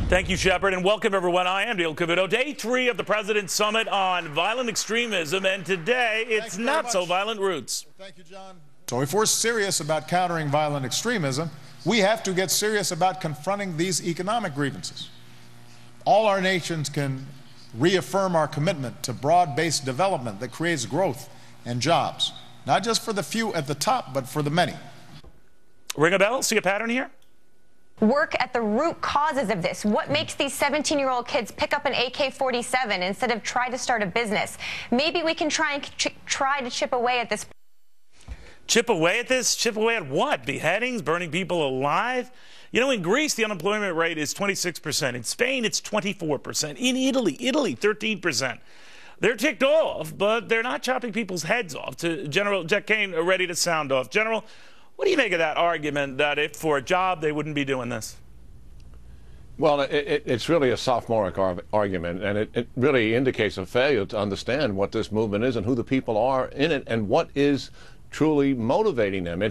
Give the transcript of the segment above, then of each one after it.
Thank you, Shepard, and welcome, everyone. I am Neil Cavuto. Day 3 of the President's Summit on Violent Extremism, and today it's not so violent roots. Thank you, John. So if we're serious about countering violent extremism, we have to get serious about confronting these economic grievances. All our nations can reaffirm our commitment to broad-based development that creates growth and jobs, not just for the few at the top, but for the many. Ring a bell? See a pattern here? Work at the root causes of this. What makes these 17-year-old kids pick up an AK-47 instead of try to start a business? Maybe we can try to chip away at this. Chip away at this? Chip away at what? Beheadings? Burning people alive? You know, in Greece, the unemployment rate is 26%. In Spain, it's 24%. In Italy, 13%. They're ticked off, but they're not chopping people's heads off. To General Jack Kane, ready to sound off. General, what do you make of that argument that if for a job they wouldn't be doing this? Well, it's really a sophomoric argument, and it really indicates a failure to understand what this movement is and who the people are in it and what is truly motivating them.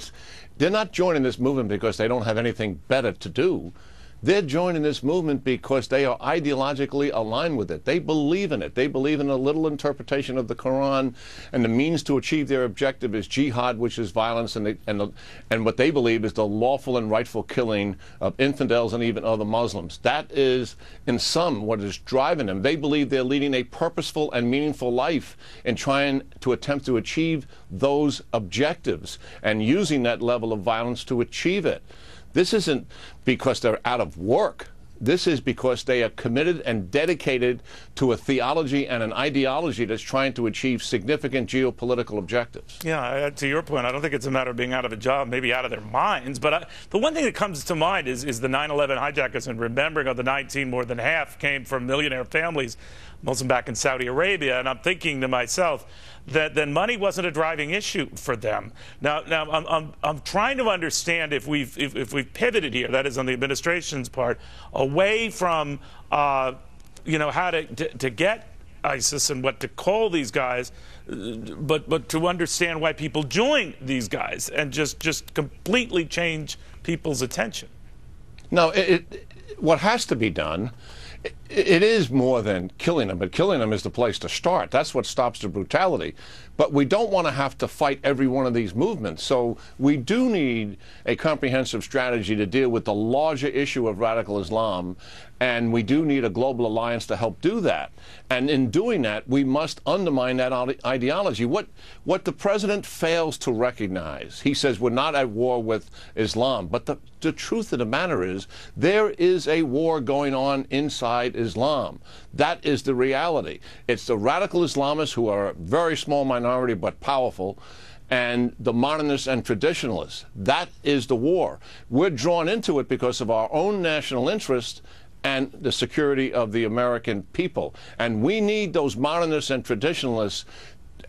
They're not joining this movement because they don't have anything better to do. They're joining this movement because they are ideologically aligned with it. They believe in it. They believe in a little interpretation of the Quran, and the means to achieve their objective is jihad, which is violence, and what they believe is the lawful and rightful killing of infidels and even other Muslims. That is, in sum, what is driving them. They believe they're leading a purposeful and meaningful life in trying to attempt to achieve those objectives and using that level of violence to achieve it. This isn't because they're out of work. This is because they are committed and dedicated to a theology and an ideology that's trying to achieve significant geopolitical objectives. Yeah, to your point, I don't think it's a matter of being out of a job, maybe out of their minds. But the one thing that comes to mind is the 9/11 hijackers, and remembering of the 19, more than half came from millionaire families, most of them back in Saudi Arabia. And I'm thinking to myself that then money wasn't a driving issue for them. Now I'm trying to understand if we've pivoted here, that is on the administration's part, away from you know, how to get ISIS and what to call these guys, but to understand why people join these guys and just completely change people's attention. No, what has to be done, it is more than killing them, but killing them is the place to start. That's what stops the brutality. But we don't want to have to fight every one of these movements. So we do need a comprehensive strategy to deal with the larger issue of radical Islam, and we do need a global alliance to help do that. And in doing that, we must undermine that ideology. What the president fails to recognize, he says we're not at war with Islam, but the truth of the matter is there is a war going on inside Islam. That is the reality. It's the radical Islamists, who are a very small minority but powerful, and the modernists and traditionalists. That is the war. We're drawn into it because of our own national interest and the security of the American people. And we need those modernists and traditionalists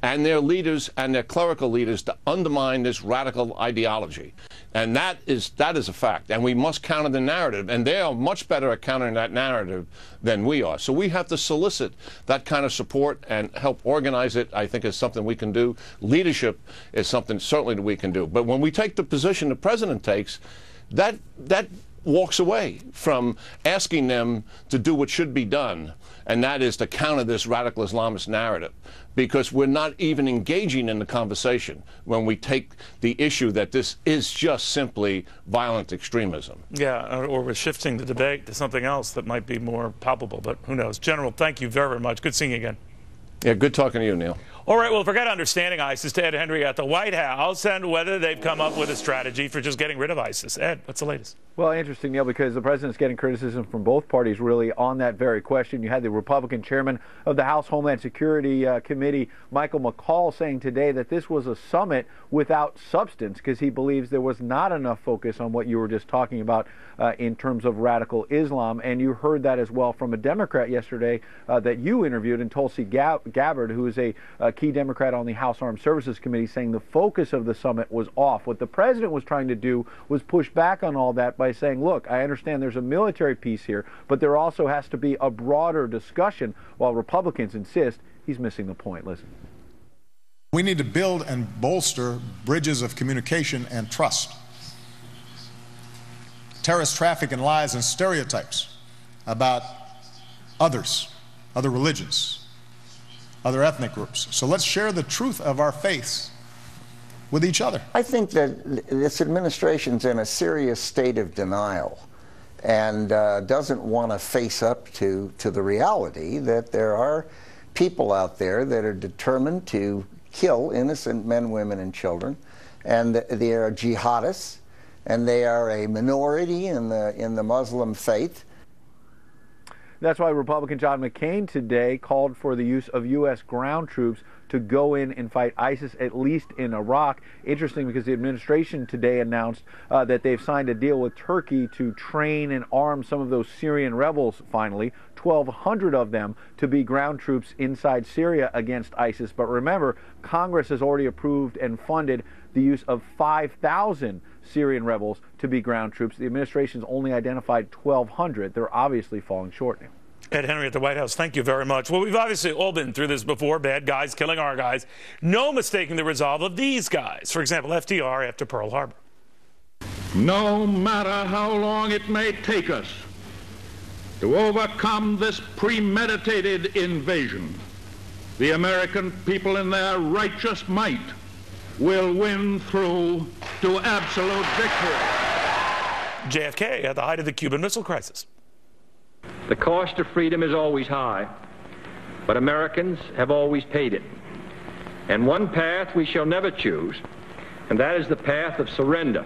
and their leaders and their clerical leaders to undermine this radical ideology. And that is a fact. And we must counter the narrative. And they are much better at countering that narrative than we are. So we have to solicit that kind of support and help organize it. I think is something we can do. Leadership is something certainly that we can do. But when we take the position the president takes, that walks away from asking them to do what should be done, and that is to counter this radical Islamist narrative, because we're not even engaging in the conversation when we take the issue that this is just simply violent extremism. Yeah, or we're shifting the debate to something else that might be more palpable, but who knows. General, thank you very, very much. Good seeing you again. Yeah, good talking to you, Neil. All right, well, forget understanding ISIS to Ed Henry at the White House and whether they've come up with a strategy for just getting rid of ISIS. Ed, what's the latest? Well, interesting, Neil, because the president's getting criticism from both parties really on that very question. You had the Republican chairman of the House Homeland Security Committee, Michael McCaul, saying today that this was a summit without substance because he believes there was not enough focus on what you were just talking about in terms of radical Islam. And you heard that as well from a Democrat yesterday that you interviewed, and Tulsi Gabbard, who is a key Democrat on the House Armed Services Committee, saying the focus of the summit was off. What the president was trying to do was push back on all that by saying, look, I understand there's a military piece here, but there also has to be a broader discussion, while Republicans insist he's missing the point. Listen. We need to build and bolster bridges of communication and trust. Terrorist traffic and lies and stereotypes about others, other religions, other ethnic groups. So let's share the truth of our faiths with each other. I think that this administration's in a serious state of denial and doesn't want to face up to the reality that there are people out there that are determined to kill innocent men, women, and children, and they are jihadists, and they are a minority in the Muslim faith. That's why Republican John McCain today called for the use of U.S. ground troops to go in and fight ISIS, at least in Iraq. Interesting, because the administration today announced that they've signed a deal with Turkey to train and arm some of those Syrian rebels, finally, 1,200 of them, to be ground troops inside Syria against ISIS. But remember, Congress has already approved and funded the use of 5,000 Syrian rebels to be ground troops. The administration's only identified 1,200. They're obviously falling short now. Ed Henry at the White House, thank you very much. Well, we've obviously all been through this before, bad guys killing our guys. No mistaking the resolve of these guys. For example, FDR after Pearl Harbor. No matter how long it may take us to overcome this premeditated invasion, the American people in their righteous might will win through to absolute victory. JFK at the height of the Cuban Missile Crisis. The cost of freedom is always high, but Americans have always paid it. And one path we shall never choose, and that is the path of surrender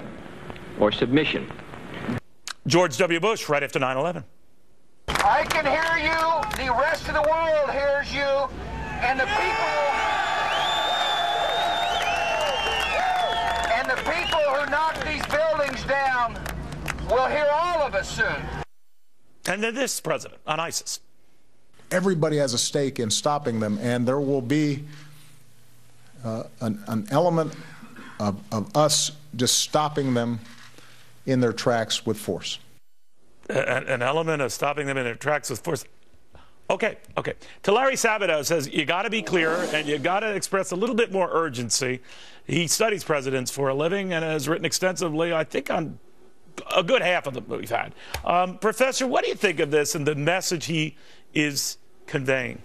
or submission. George W. Bush right after 9/11. I can hear you, the rest of the world hears you, and the people who knock these buildings down will hear all of us soon. And then this president on ISIS. Everybody has a stake in stopping them, and there will be an element of us just stopping them in their tracks with force. An element of stopping them in their tracks with force. Okay. Larry Sabato says you got to be clear and you got to express a little bit more urgency. He studies presidents for a living and has written extensively, I think, on a good half of them that we've had. Professor, what do you think of this and the message he is conveying?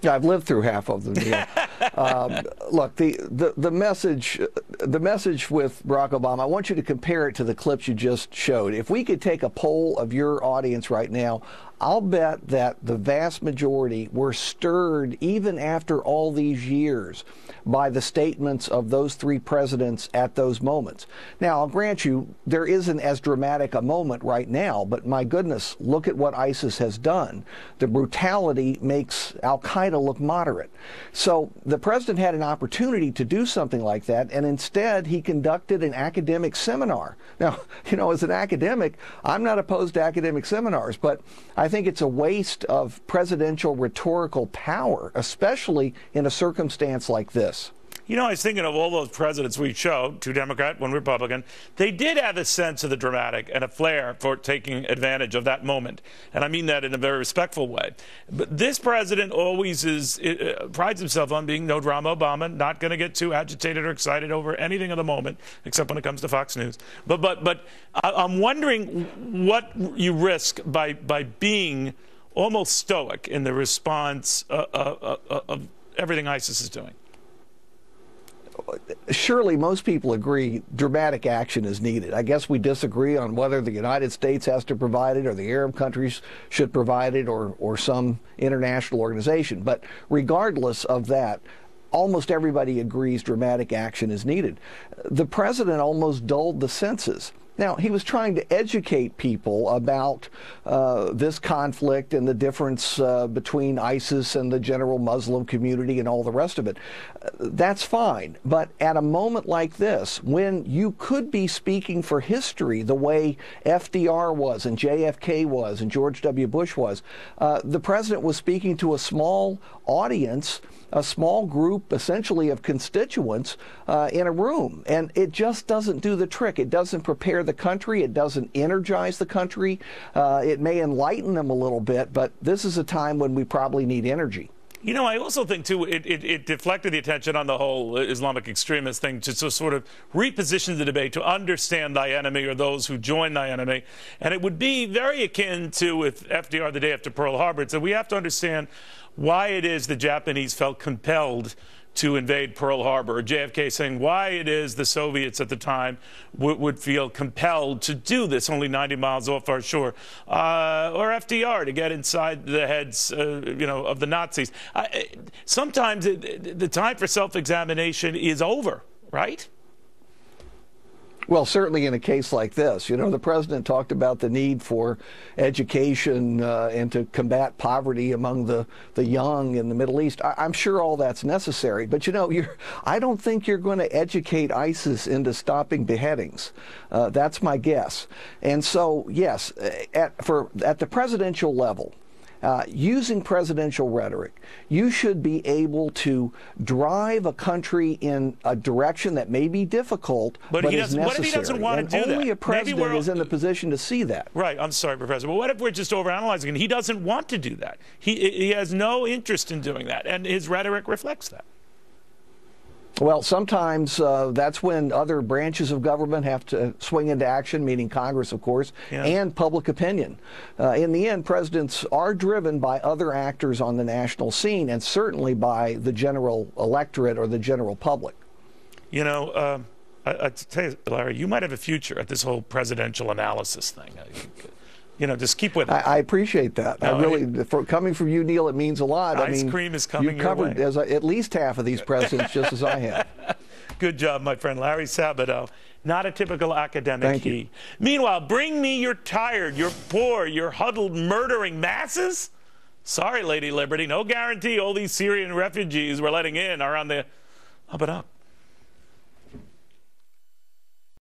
Yeah, I've lived through half of them. Yeah. Look, the message with Barack Obama, I want you to compare it to the clips you just showed. If we could take a poll of your audience right now, I'll bet that the vast majority were stirred, even after all these years, by the statements of those three presidents at those moments. Now, I'll grant you, there isn't as dramatic a moment right now, but my goodness, look at what ISIS has done. The brutality makes al-Qaeda look moderate. So the president had an opportunity to do something like that, and instead he conducted an academic seminar. Now, you know, as an academic, I'm not opposed to academic seminars, but I think it's a waste of presidential rhetorical power, especially in a circumstance like this. You know, I was thinking of all those presidents we showed, 2 Democrat, 1 Republican. They did have a sense of the dramatic and a flair for taking advantage of that moment. And I mean that in a very respectful way. But this president always prides himself on being no drama Obama, not going to get too agitated or excited over anything of the moment, except when it comes to Fox News. But I'm wondering what you risk by being almost stoic in the response of everything ISIS is doing. Surely most people agree dramatic action is needed. I guess we disagree on whether the United States has to provide it or the Arab countries should provide it or some international organization. But regardless of that, almost everybody agrees dramatic action is needed. The president almost dulled the senses. Now, he was trying to educate people about this conflict and the difference between ISIS and the general Muslim community and all the rest of it. That's fine. But at a moment like this, when you could be speaking for history the way FDR was and JFK was and George W. Bush was, the president was speaking to a small audience, a small group essentially of constituents in a room. And it just doesn't do the trick. It doesn't prepare the country. It doesn't energize the country. It may enlighten them a little bit, but this is a time when we probably need energy. You know, I also think, too, it deflected the attention on the whole Islamic extremist thing to sort of reposition the debate to understand thy enemy or those who join thy enemy. And it would be very akin to if FDR, the day after Pearl Harbor, said we have to understand why it is the Japanese felt compelled to invade Pearl Harbor, or JFK saying why it is the Soviets at the time would feel compelled to do this only 90 miles off our shore, or FDR to get inside the heads, you know, of the Nazis. Sometimes the time for self-examination is over, right? Well, certainly in a case like this, you know, the president talked about the need for education and to combat poverty among the young in the Middle East. I'm sure all that's necessary, but you know, I don't think you're going to educate ISIS into stopping beheadings. That's my guess. And so, yes, at the presidential level, using presidential rhetoric, you should be able to drive a country in a direction that may be difficult, but is necessary. What if he doesn't want to do that? Only a president is in the position to see that. Right. I'm sorry, Professor. But what if we're just overanalyzing and he doesn't want to do that? He has no interest in doing that, and his rhetoric reflects that. Well, sometimes that's when other branches of government have to swing into action, meaning Congress, of course, and public opinion. In the end, presidents are driven by other actors on the national scene and certainly by the general electorate or the general public. You know, I tell you, Larry, you might have a future at this whole presidential analysis thing. You know, just keep with it. I appreciate that. No, I really, coming from you, Neil, it means a lot. Ice cream is coming your way. You've covered at least half of these presidents, just as I have. Good job, my friend. Larry Sabato. Not a typical academic. Thank you. Meanwhile, bring me your tired, your poor, your huddled, murdering masses? Sorry, Lady Liberty. No guarantee all these Syrian refugees we're letting in are on the up and up.